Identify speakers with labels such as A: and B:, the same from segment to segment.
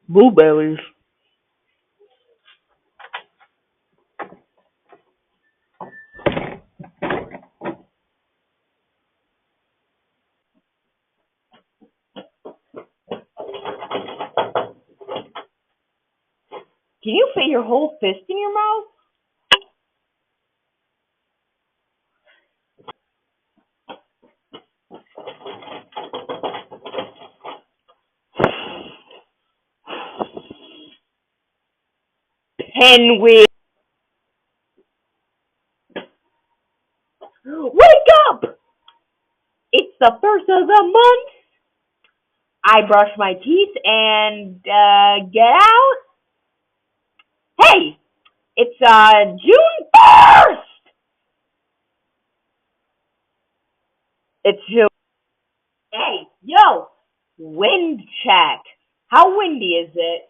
A: Blueberries. Can you fit your whole fist in your mouth? Penguin. Wake up! It's the first of the month. I brush my teeth and get out. Hey, it's June 1st. It's June. Hey, yo, wind check. How windy is it?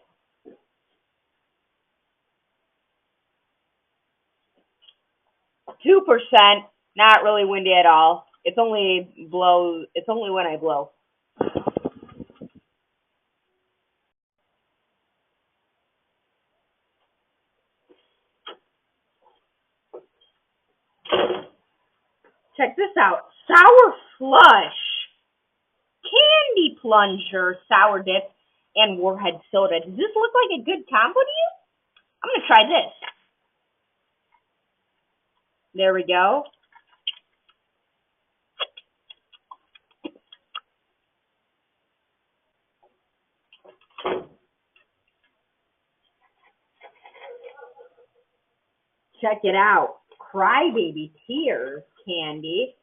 A: 2%. Not really windy at all. It's only blows. It's only when I blow. Check this out. Sour Flush, Candy Plunger, Sour Dip, and Warhead Soda. Does this look like a good combo to you? I'm going to try this. There we go. Check it out. Crybaby Tears candy.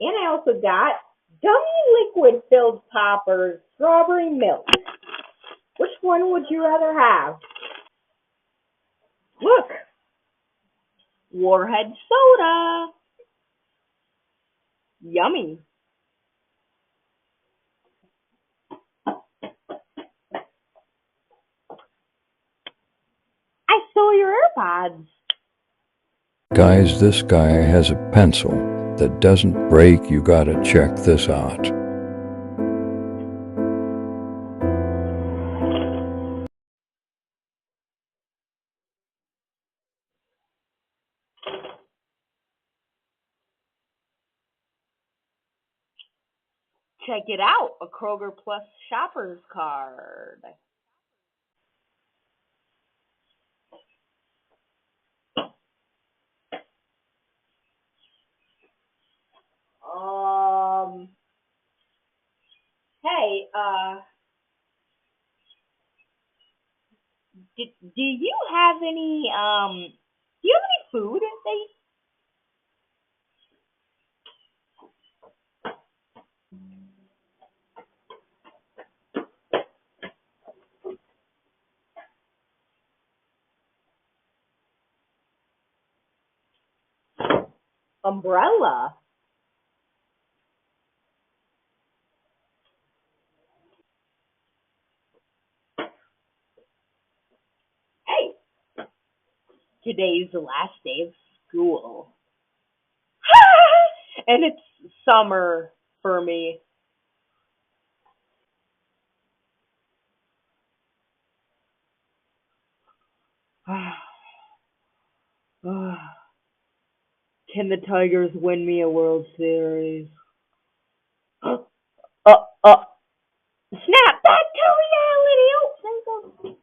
A: And I also got gummy liquid filled poppers, strawberry milk. Which one would you rather have? Look, Warhead Soda. Yummy. I stole your AirPods.
B: Guys, this guy has a pencil that doesn't break. You gotta check this out.
A: Check it out, a Kroger Plus Shoppers card. Hey, do you have any, do you have any food umbrella? Hey, today's the last day of school. And it's summer for me. Can the Tigers win me a World Series? uh, uh, Snap back to reality. Oh, thank God. Hey,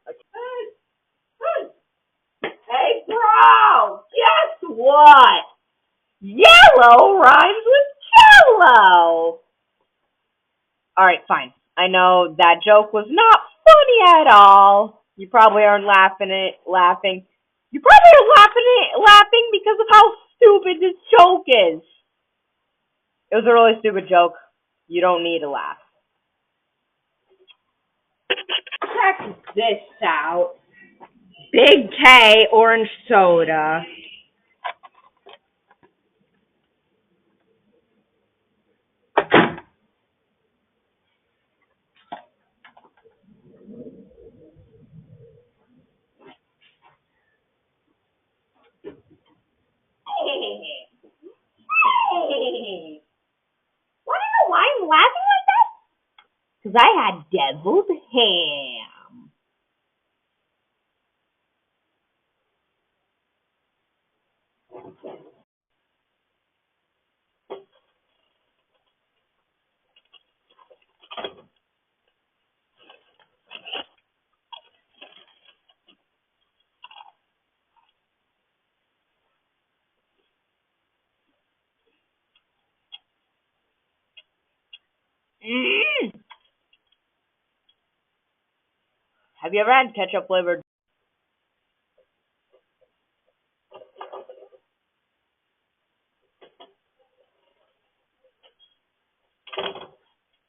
A: hey, hey, bro, guess what? Yellow rhymes with jello. Alright, fine. I know that joke was not funny at all. You probably aren't laughing. You probably are laughing because of how stupid this joke is. It was a really stupid joke. You don't need to laugh. Check this out. Big K orange soda. Hey. Want to know why I'm laughing like that? Because I had deviled ham. Mm. Have you ever had ketchup flavored?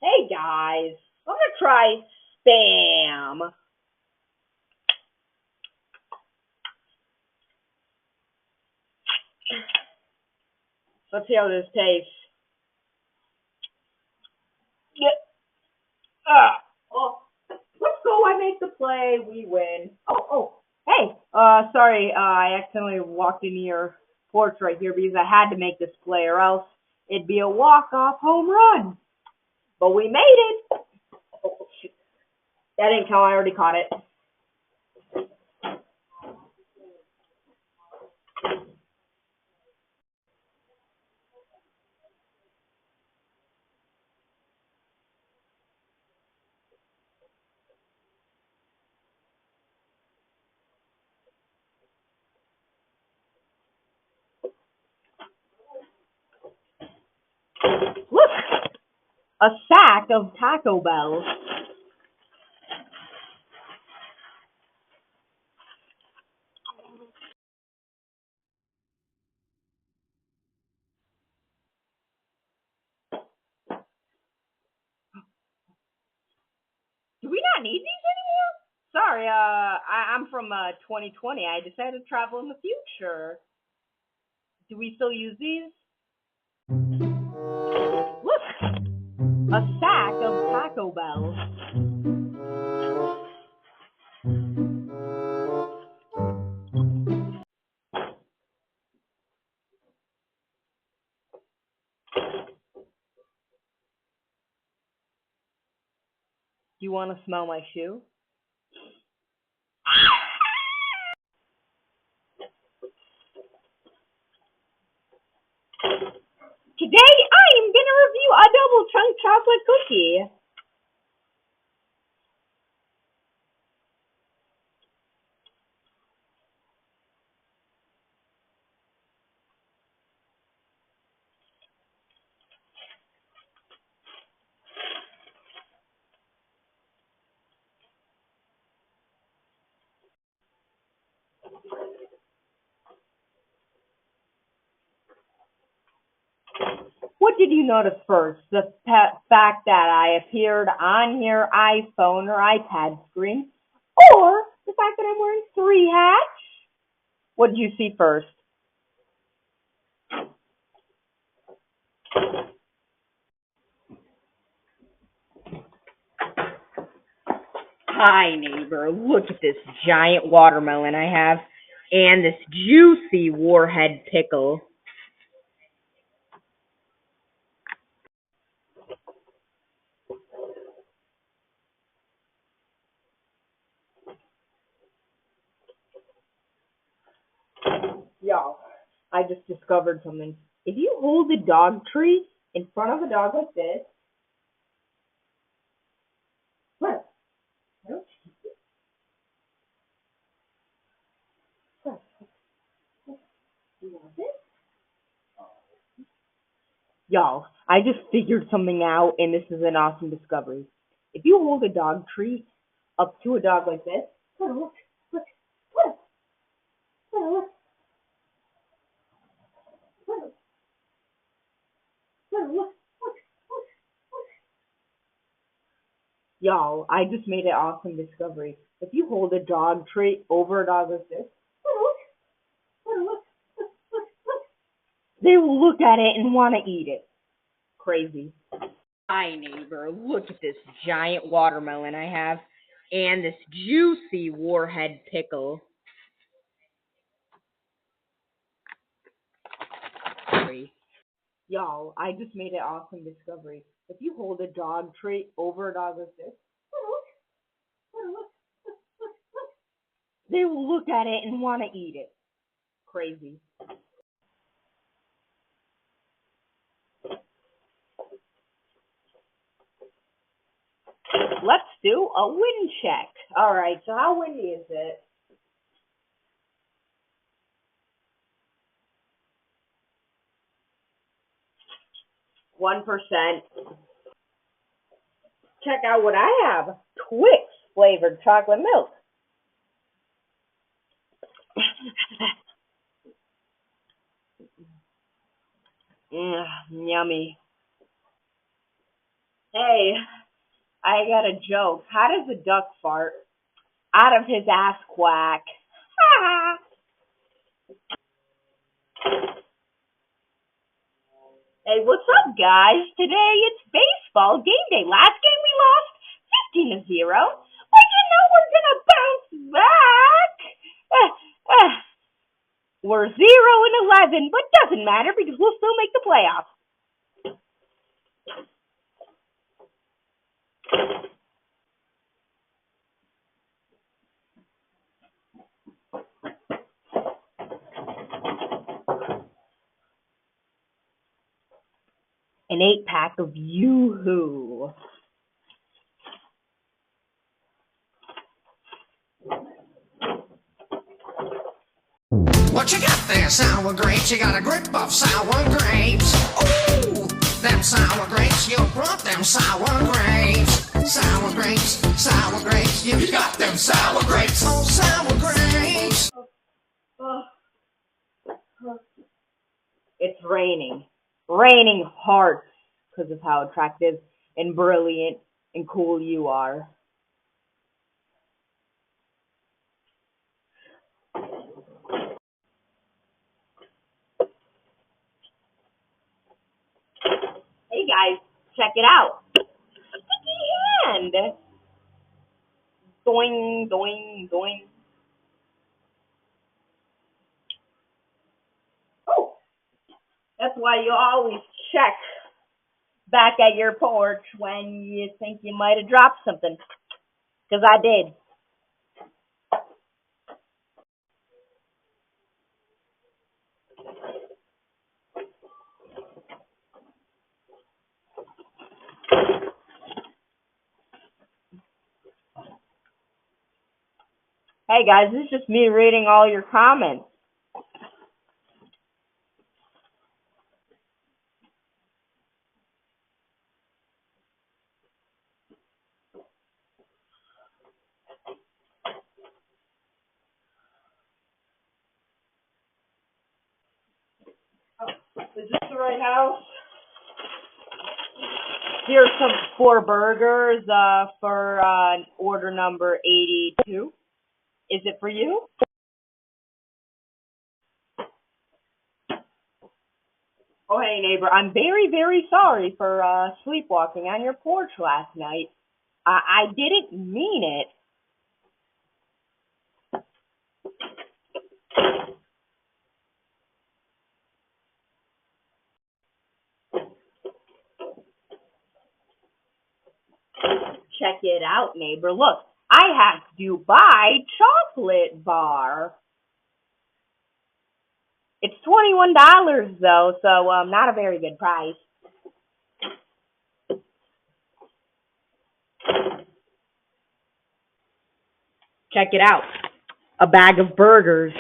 A: Hey guys, I'm gonna try Spam. Let's see how this tastes. Yeah. Oh, let's go. I make the play. We win. Hey. Sorry. I accidentally walked into your porch right here because I had to make this play, or else it'd be a walk-off home run. But we made it. Oh, shoot. That didn't count. I already caught it. Look, a sack of Taco Bell. Do we not need these anymore? Sorry, I'm from 2020. I decided to travel in the future. Do we still use these? Look, a sack of Taco Bell. Do you want to smell my shoe? Today I am gonna review a double chunk chocolate cookie. What did you notice first? The fact that I appeared on your iPhone or iPad screen, or the fact that I'm wearing 3 hats? What did you see first? Hi, neighbor. Look at this giant watermelon I have, and this juicy warhead pickle. Y'all, I just discovered something. If you hold a dog treat in front of a dog like this, what? You want it? Y'all, I just figured something out, and this is an awesome discovery. If you hold a dog treat up to a dog like this, look, look, look, look, look, look, look, look. Y'all, I just made an awesome discovery. If you hold a dog treat over a dog like this, they will look at it and want to eat it. Crazy. Hi, neighbor. Look at this giant watermelon I have, and this juicy warhead pickle. Y'all, I just made an awesome discovery. If you hold a dog treat over a dog like this, they will look at it and want to eat it. Crazy. Let's do a wind check. All right, so how windy is it? %. check out what I have. Twix flavored chocolate milk. Yummy. Hey, I got a joke. How does a duck fart? Out of his ass quack. Hey, what's up, guys? Today it's baseball game day. Last game we lost 15-0. But you know we're gonna bounce back. We're 0-11, but doesn't matter because we'll still make the playoffs. An 8-pack of Yoo-Hoo.
C: What you got there, sour grapes? You got a grip of sour grapes. Ooh, them sour grapes, you brought them sour grapes. Sour grapes, sour grapes, you got them sour grapes. Oh, sour grapes.
A: It's raining. Raining hearts because of how attractive and brilliant and cool you are. Hey guys, check it out. Sticky hand. Doing, doing, doing. Oh, that's why you always check back at your porch when you think you might have dropped something. Because I did. Hey guys, this is just me reading all your comments. Is this the right house? Here's some 4 burgers for order number 82. Is it for you? Oh, hey, neighbor. I'm very, very sorry for sleepwalking on your porch last night. I didn't mean it. Check it out, neighbor. Look, I have Dubai chocolate bar. It's $21 though, so not a very good price. Check it out. A bag of burgers.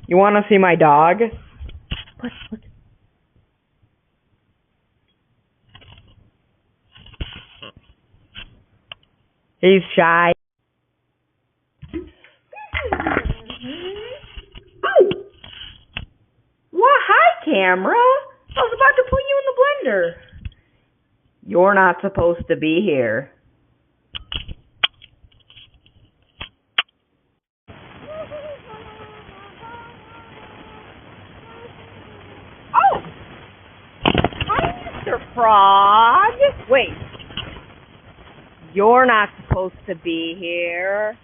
A: You want to see my dog? Look. He's shy. Oh! Well, hi, camera. I was about to put you in the blender. You're not supposed to be here. Oh! Hi, Mr. Frog. Wait. You're not supposed to be here.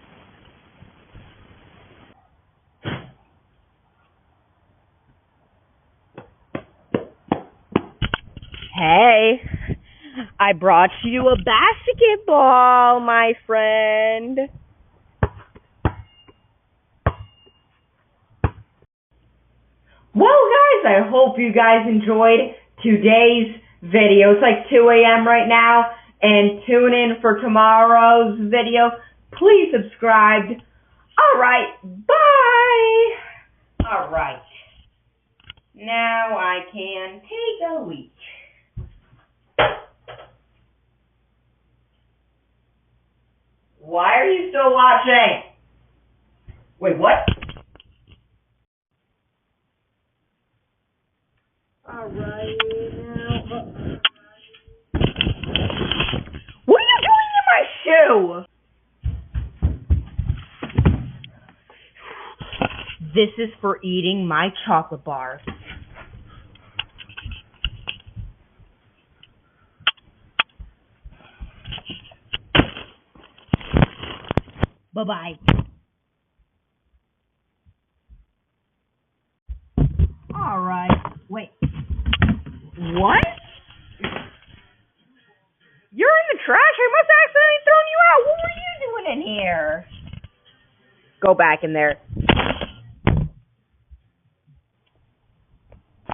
A: Hey, I brought you a basketball, my friend. Well, guys, I hope you guys enjoyed today's video. It's like 2 a.m. right now, and tune in for tomorrow's video. please subscribe. All right, bye. All right. Now I can take a leak. Why are you still watching? Wait, what? All right, now. What are you doing in my shoe? This is for eating my chocolate bar. Bye-bye. All right. Wait. What? You're in the trash? I must have accidentally thrown you out. What were you doing in here? Go back in there.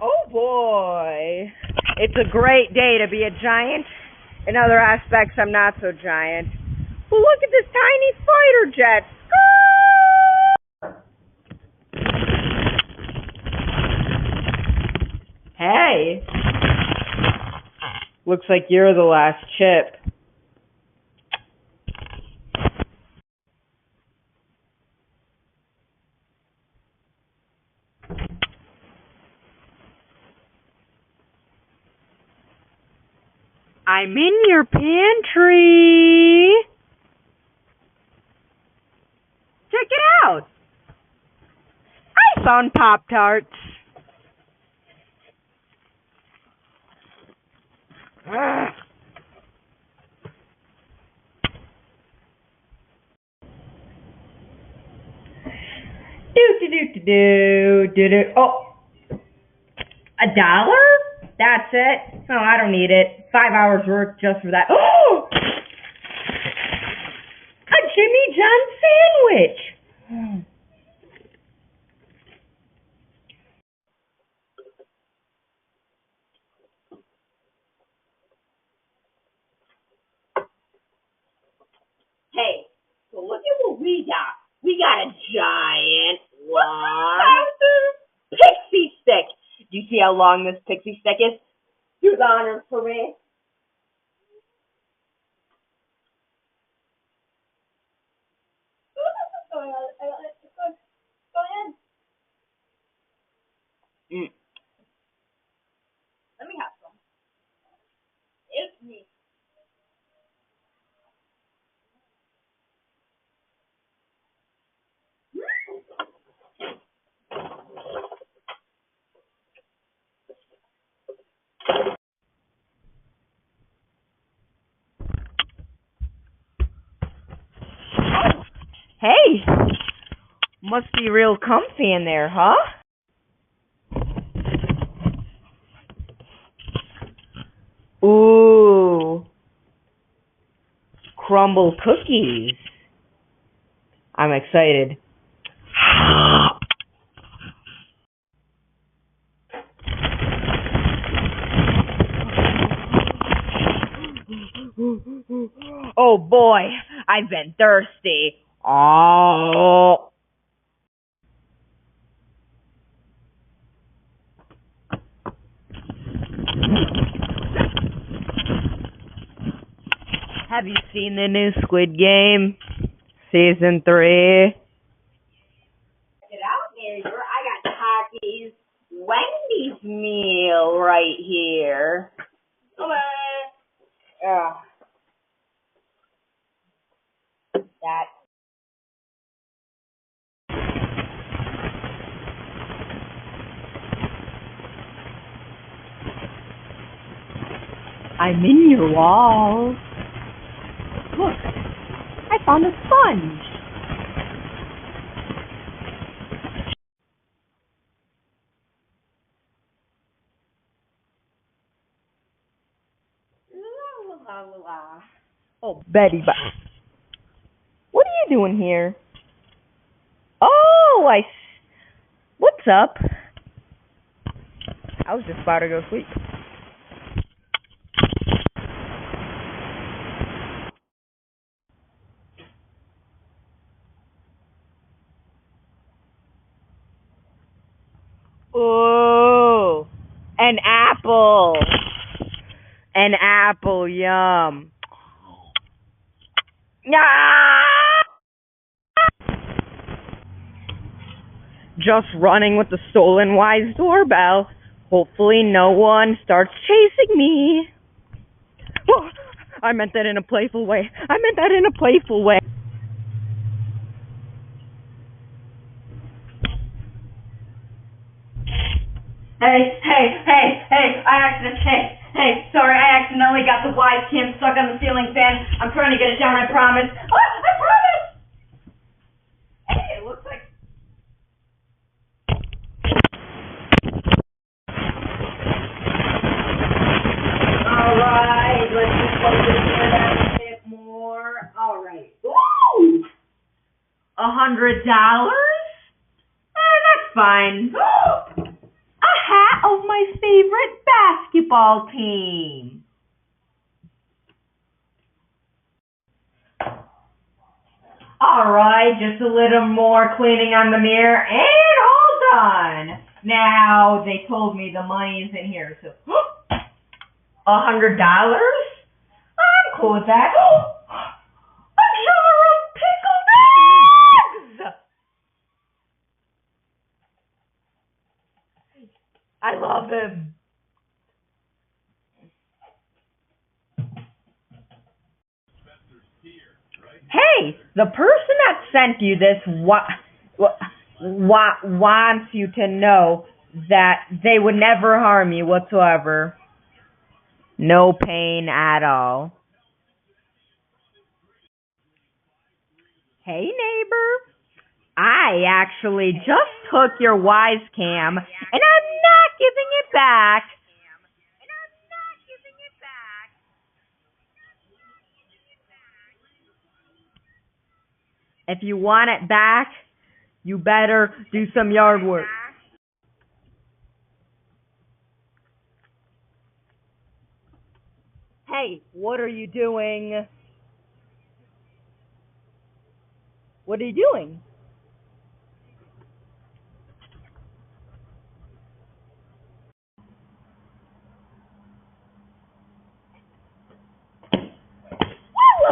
A: Oh boy. It's a great day to be a giant. In other aspects, I'm not so giant. But look at this tiny fighter jet. Hey. Looks like you're the last chip. I'm in your pantry. Check it out. I found Pop-Tarts. Oh, $1? That's it? Oh, I don't need it. 5 hours work just for that. Oh! A Jimmy John sandwich! Hey, so look at what we got. We got a giant long pixie stick. Do you see how long this pixie stick is? Do the honors for me. Go ahead. Let me have some. It's me. Hey, must be real comfy in there, huh? Ooh, crumble cookies. I'm excited. Oh boy, I've been thirsty. Oh. Have you seen the new Squid Game? Season 3? Check it out, neighbor. I got Takis Wendy's meal right here. That. I'm in your wall. Look, I found a sponge. La la la la. Oh, Betty, what are you doing here? Oh, what's up? I was just about to go sleep. An apple. An apple, yum. Just running with the stolen Wyze doorbell. Hopefully no one starts chasing me. Oh, I meant that in a playful way. Sorry, I accidentally got the Wyze cam stuck on the ceiling fan. I'm trying to get it down, I promise. Oh, I promise! Hey, it looks like... Alright, let's just focus here a bit more. Alright. Ooh! $100? That's fine. A hat of my favorite basketball team. Alright, just a little more cleaning on the mirror and all done. Now, they told me the money's in here, so $100? I'm cool with that. A jar of pickled eggs! I love them. Hey, the person that sent you this wants you to know that they would never harm you whatsoever. No pain at all. Hey, neighbor. I actually just took your Wyze cam, and I'm not giving it back. If you want it back, you better do some yard work. Hey, what are you doing? What are you doing?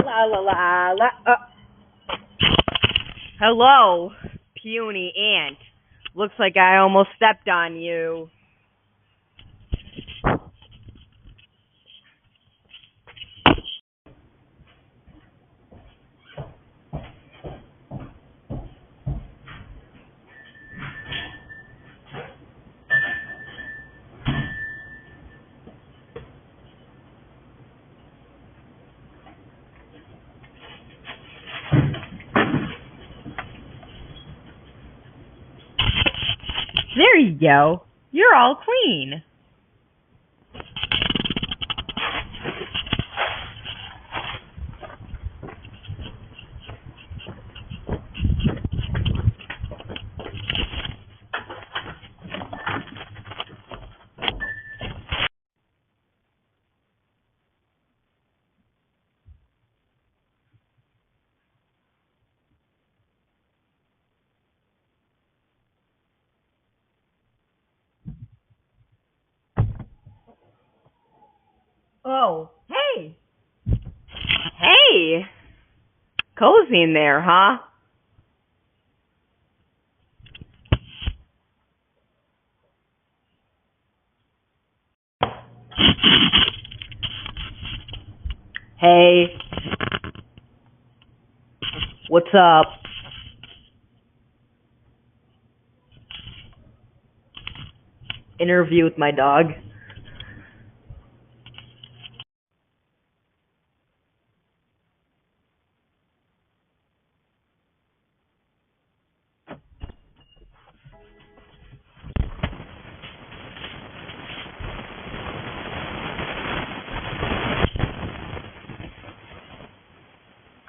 A: La la la la. Hello, puny ant. Looks like I almost stepped on you. There you go. You're all clean. Oh, hey. Hey. Cozy in there, huh? Hey. What's up? Interview with my dog.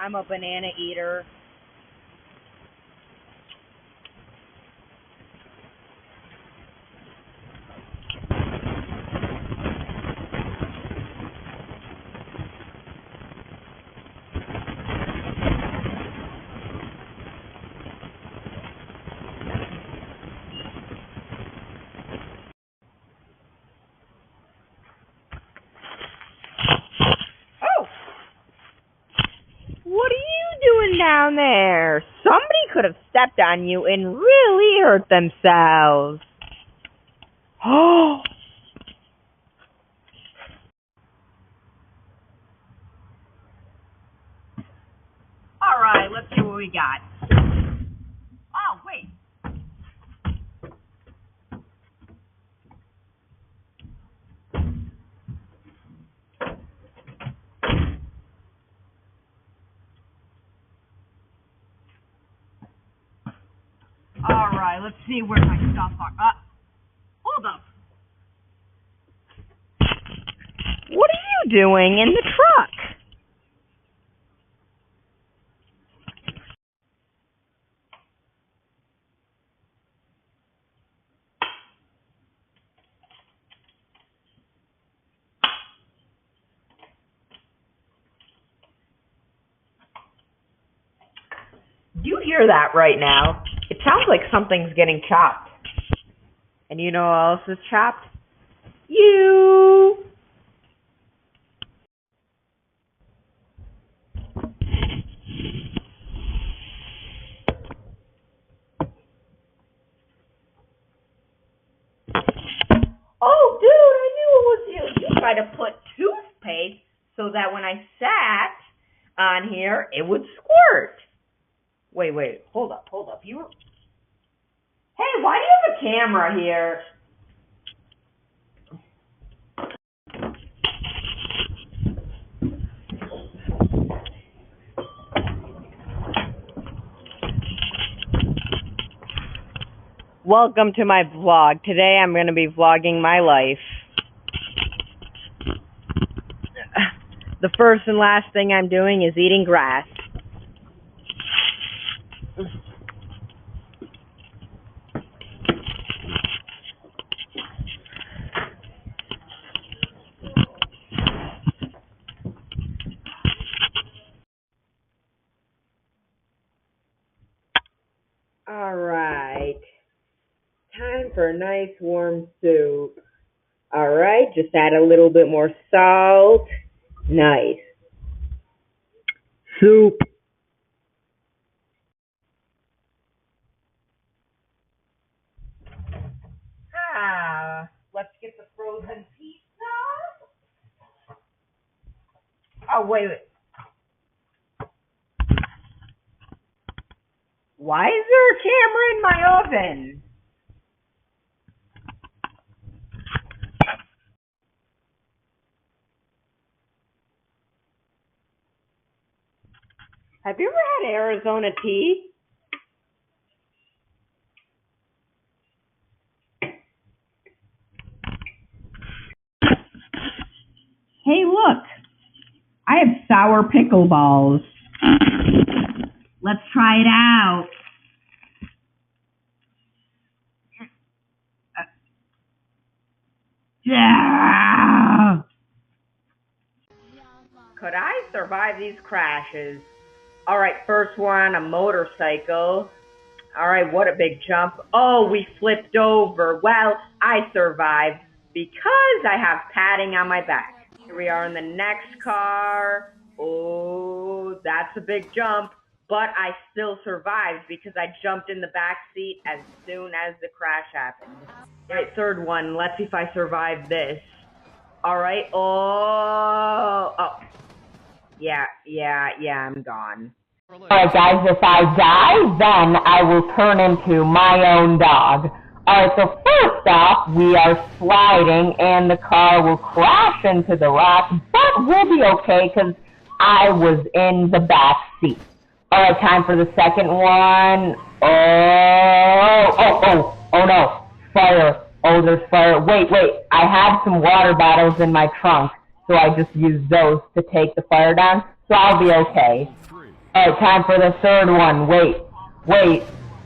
A: I'm a banana eater. doing down there? Somebody could have stepped on you and really hurt themselves. Oh! Alright, let's see what we got. Oh, wait. Alright, let's see where my stuff are. Hold up. What are you doing in the truck? Do you hear that right now? It sounds like something's getting chopped. And you know who else is chopped? You! Oh, dude, I knew it was you. You tried to put toothpaste so that when I sat on here, it would squirt. Wait, hold up. You were... Hey, why do you have a camera here? Welcome to my vlog. Today I'm going to be vlogging my life. The first and last thing I'm doing is eating grass. Alright. Time for a nice warm soup. Alright, just add a little bit more salt. Nice. Soup. Let's get the frozen pizza. Oh, wait. Why is there a camera in my oven? Have you ever had Arizona tea? Hey, look. I have sour pickle balls. Let's try it out. Yeah. Could I survive these crashes? Alright, first one, a motorcycle. Alright, what a big jump. Oh, we flipped over. Well, I survived because I have padding on my back. Here we are in the next car. Oh, that's a big jump. But I still survived because I jumped in the back seat as soon as the crash happened. Alright, third one. Let's see if I survive this. Alright, oh. Yeah, I'm gone.
D: Alright guys, if I die, then I will turn into my own dog. Alright, so first off, we are sliding and the car will crash into the rock, but we'll be okay because I was in the back seat. Alright, time for the second one. Oh no, fire. Oh, there's fire. Wait, I had some water bottles in my trunk, so I just used those to take the fire down, so I'll be okay. Alright, time for the third one. Wait.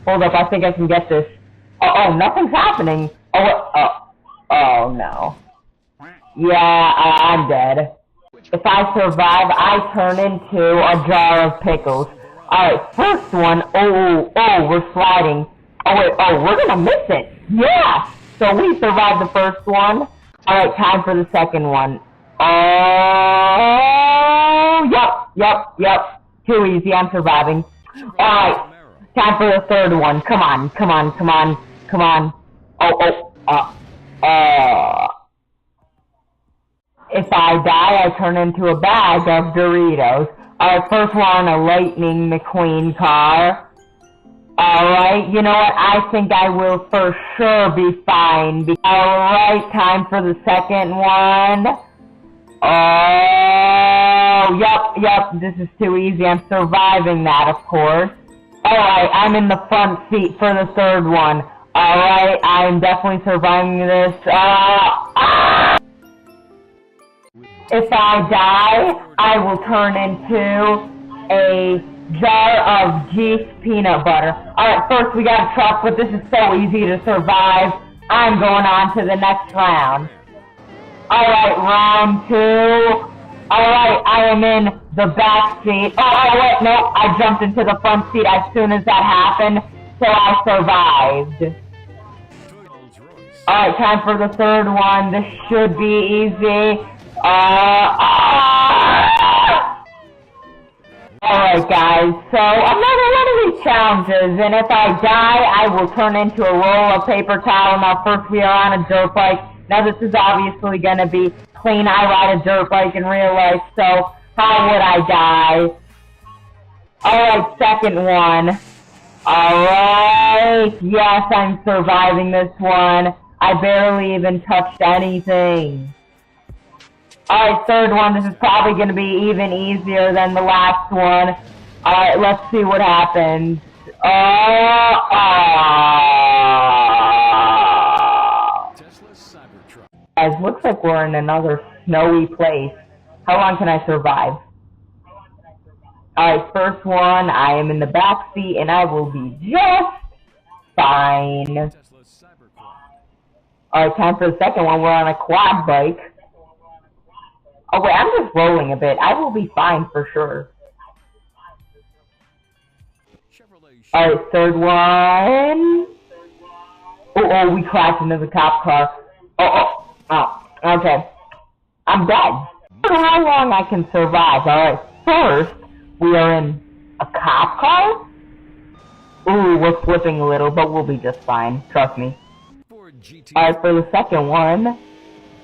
D: Hold up, I think I can get this. Oh, nothing's happening. Oh no. Yeah, I'm dead. If I survive, I turn into a jar of pickles. Alright, first one. Oh, we're sliding. We're gonna miss it. Yeah! So we survived the first one. Alright, time for the second one. Oh, yep. Too easy, I'm surviving. Alright, time for the third one. Come on, come on, come on, come on. If I die, I turn into a bag of Doritos. Alright, first one, a Lightning McQueen car. Alright, you know what? I think I will for sure be fine. Alright, time for the second one. Oh, yep, this is too easy. I'm surviving that, of course. Alright, I'm in the front seat for the third one. Alright, I'm definitely surviving this. If I die, I will turn into a jar of Geese peanut butter. Alright, first we got a truck, but this is so easy to survive. I'm going on to the next round. Alright, round 2. Alright, I am in the back seat. Oh, wait, no, I jumped into the front seat as soon as that happened, so I survived. Alright, time for the third one. This should be easy. Alright guys, so another one of these challenges, and if I die, I will turn into a roll of paper towel. Now first we are on a dirt bike. Now this is obviously going to be clean. I ride a dirt bike in real life, so how would I die? Alright, second one. Alright, yes, I'm surviving this one. I barely even touched anything. Alright, third one. This is probably going to be even easier than the last one. Alright, let's see what happens. Guys, looks like we're in another snowy place. How long can I survive? Alright, first one. I am in the back seat and I will be just fine. Alright, time for the second one. We're on a quad bike. Oh wait, I'm just rolling a bit. I will be fine for sure. Alright, third one. Oh, we crashed into the cop car. Oh, okay. I'm dead. I don't know how long I can survive. Alright, first, we are in a cop car? Ooh, we're flipping a little, but we'll be just fine. Trust me. Alright, for the second one,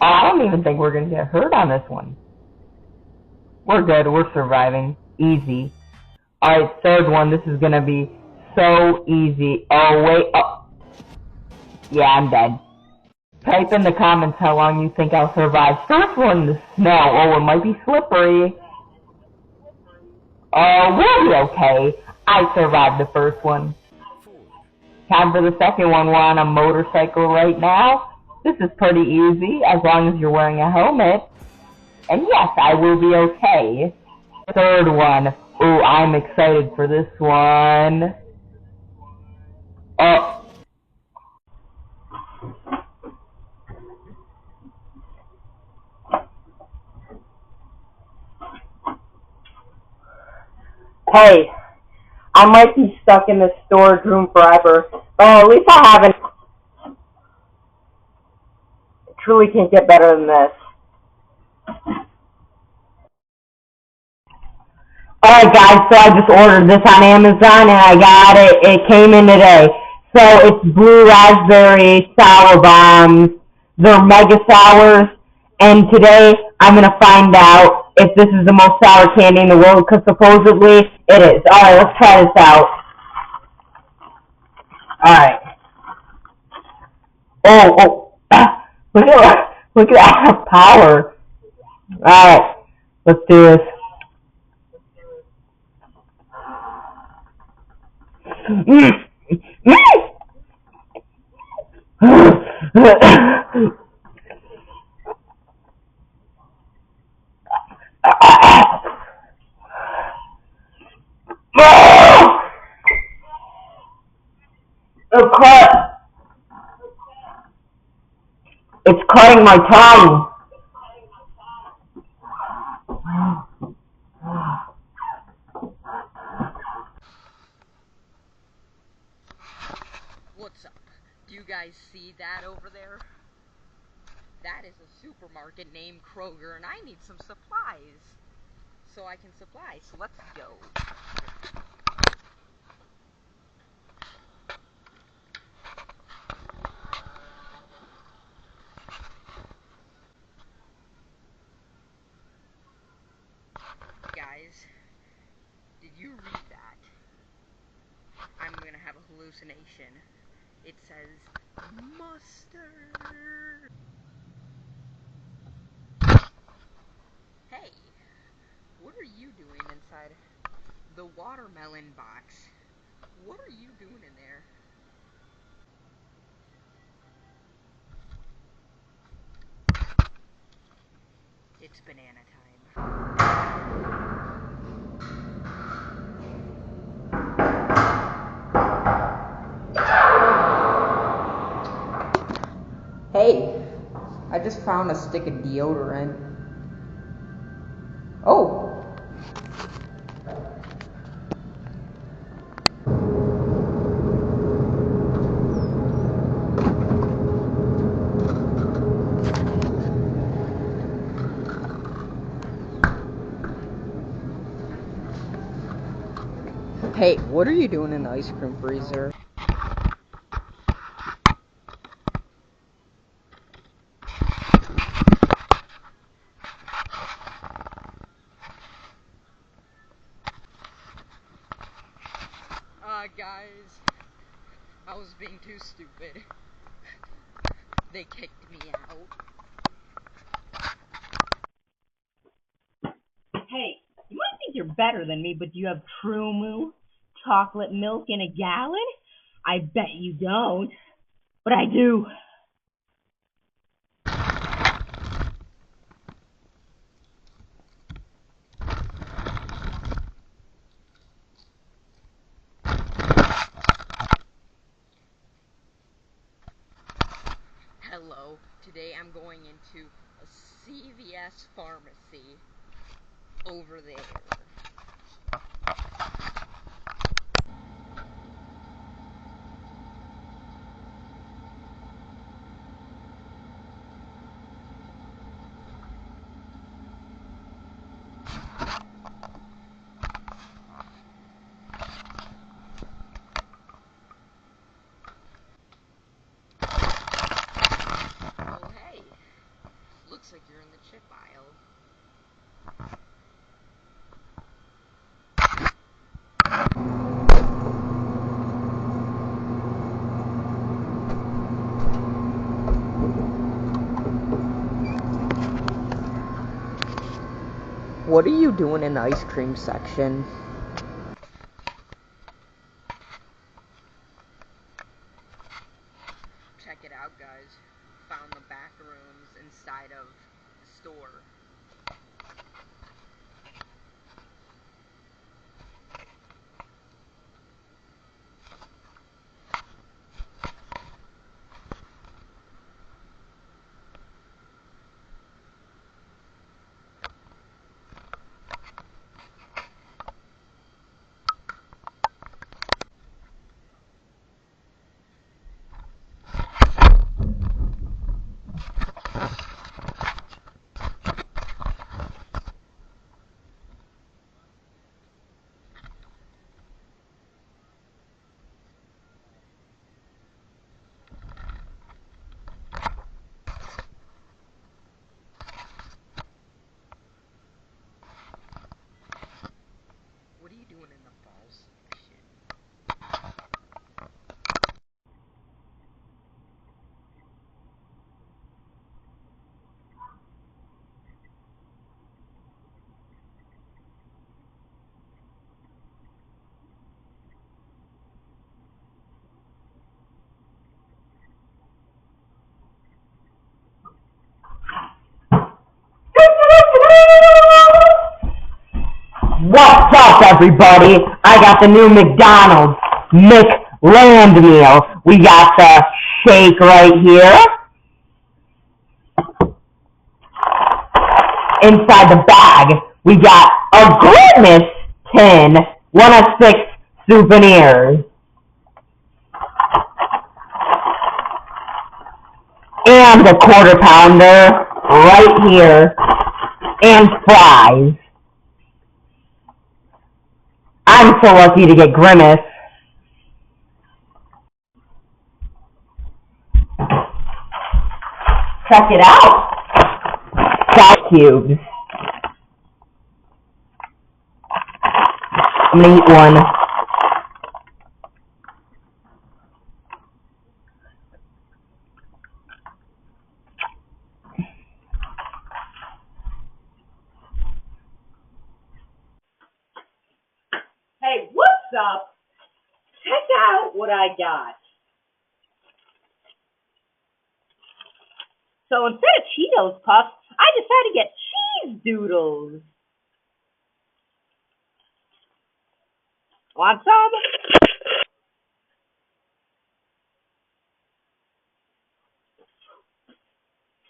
D: I don't even think we're gonna get hurt on this one. We're good, we're surviving. Easy. Alright, third one, this is gonna be so easy. Oh, wait, yeah, I'm dead. Type in the comments how long you think I'll survive. First one, the snow. Oh, it might be slippery. Oh, we'll be okay. I survived the first one. Time for the second one. We're on a motorcycle right now. This is pretty easy, as long as you're wearing a helmet. And yes, I will be okay. Third one. Ooh, I'm excited for this one.
A: Hey, I might be stuck in the storage room forever, but at least I haven't. It truly can't get better than this. Alright guys, so I just ordered this on Amazon and I got it. It came in today. So it's blue raspberry sour bombs. They're mega sours. And today I'm going to find out if this is the most sour candy in the world, because supposedly it is. Alright, let's try this out. Alright. Look at that power. Alright, let's do this. It's cutting my tongue.
E: What's up? Do you guys see that over there? That is a supermarket named Kroger, and I need some supplies. so I can supply. So let's go. Guys, did you read that? I'm gonna have a hallucination. It says mustard. Hey, what are you doing inside the watermelon box? What are you doing in there? It's banana time.
F: Hey, I just found a stick of deodorant. Oh! Hey, what are you doing in the ice cream freezer?
E: Guys, I was being too stupid. They kicked me out.
A: Hey, you might think you're better than me, but do you have True Moo chocolate milk in a gallon? I bet you don't. But I do.
E: Hello, today I'm going into a CVS pharmacy over there. Oh hey, looks like you're in the chip aisle.
F: What are you doing in the ice cream section?
E: Check it out, guys. Found the back rooms inside of the store. What are you doing in the fall section?
D: What's up, everybody? I got the new McDonald's McLand meal. We got the shake right here. Inside the bag, we got a Grimace tin, 1 of 6 souvenirs. And a quarter pounder right here. And fries. I'm so lucky to get Grimace. Check it out. Sky cubes. I'm gonna eat one.
A: Hey, what's up? Check out what I got. So instead of Cheetos Puffs, I decided to get cheese doodles. Want some?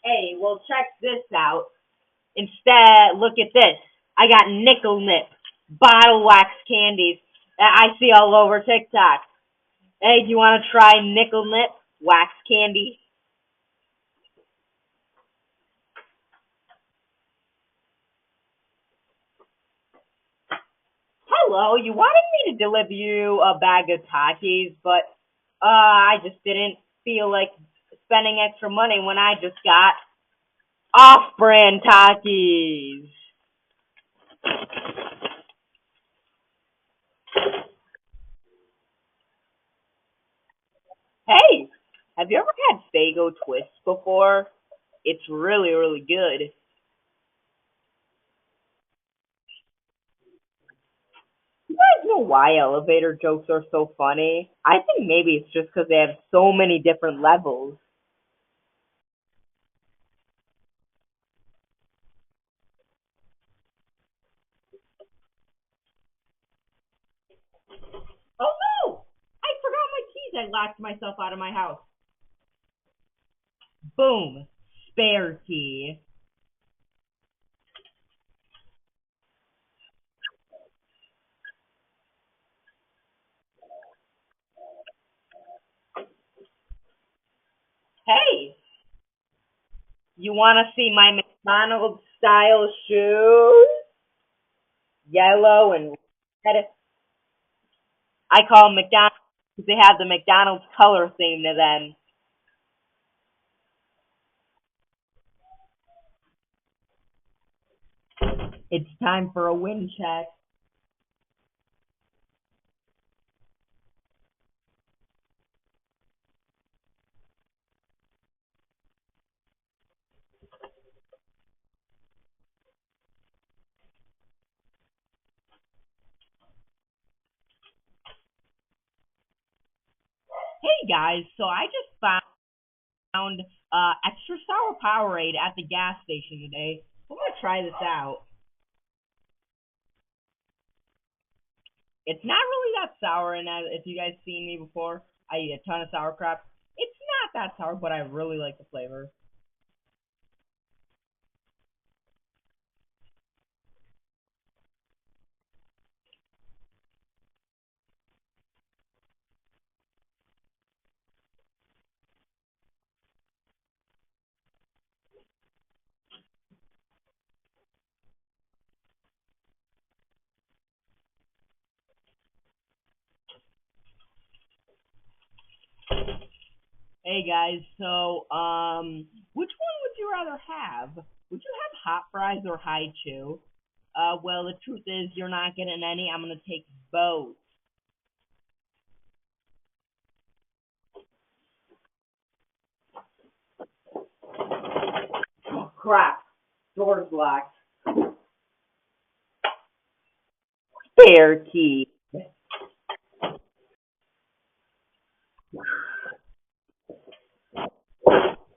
A: Hey, well check this out. Instead, look at this. I got nickel nip, bottle wax candies that I see all over TikTok. Hey, do you want to try nickel nip wax candy? Hello, you wanted me to deliver you a bag of Takis, but I just didn't feel like spending extra money when I just got off-brand Takis. Hey, have you ever had Faygo Twist before? It's really, really good. You guys know why elevator jokes are so funny? I think maybe it's just because they have so many different levels. Oh no! I forgot my keys. I locked myself out of my house. Boom. Spare key. Hey, you want to see my McDonald's style shoes? Yellow and red. I call them McDonald's because they have the McDonald's color theme to them. It's time for a win check. Hey guys, so I just found extra sour Powerade at the gas station today. I'm gonna try this out. It's not really that sour, and if you guys seen me before, I eat a ton of sauerkraut. It's not that sour, but I really like the flavor. Hey guys, so which one would you rather have? Would you have hot fries or high chew? Well, the truth is you're not getting any. I'm gonna take both. Oh crap! Door's locked. Spare key.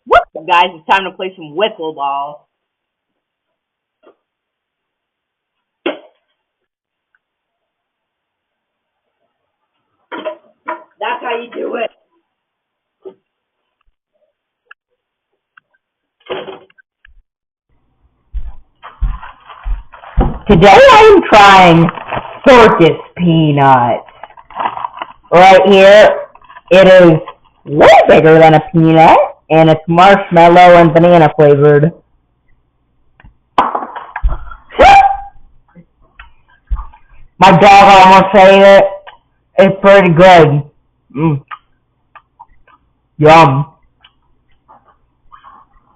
A: What's up, guys? It's time to play some wiffle ball. That's how you do it.
D: Today I'm trying circus peanuts. Right here, it is way bigger than a peanut, and it's marshmallow and banana flavored. My dog almost ate it. It's pretty good. Yum.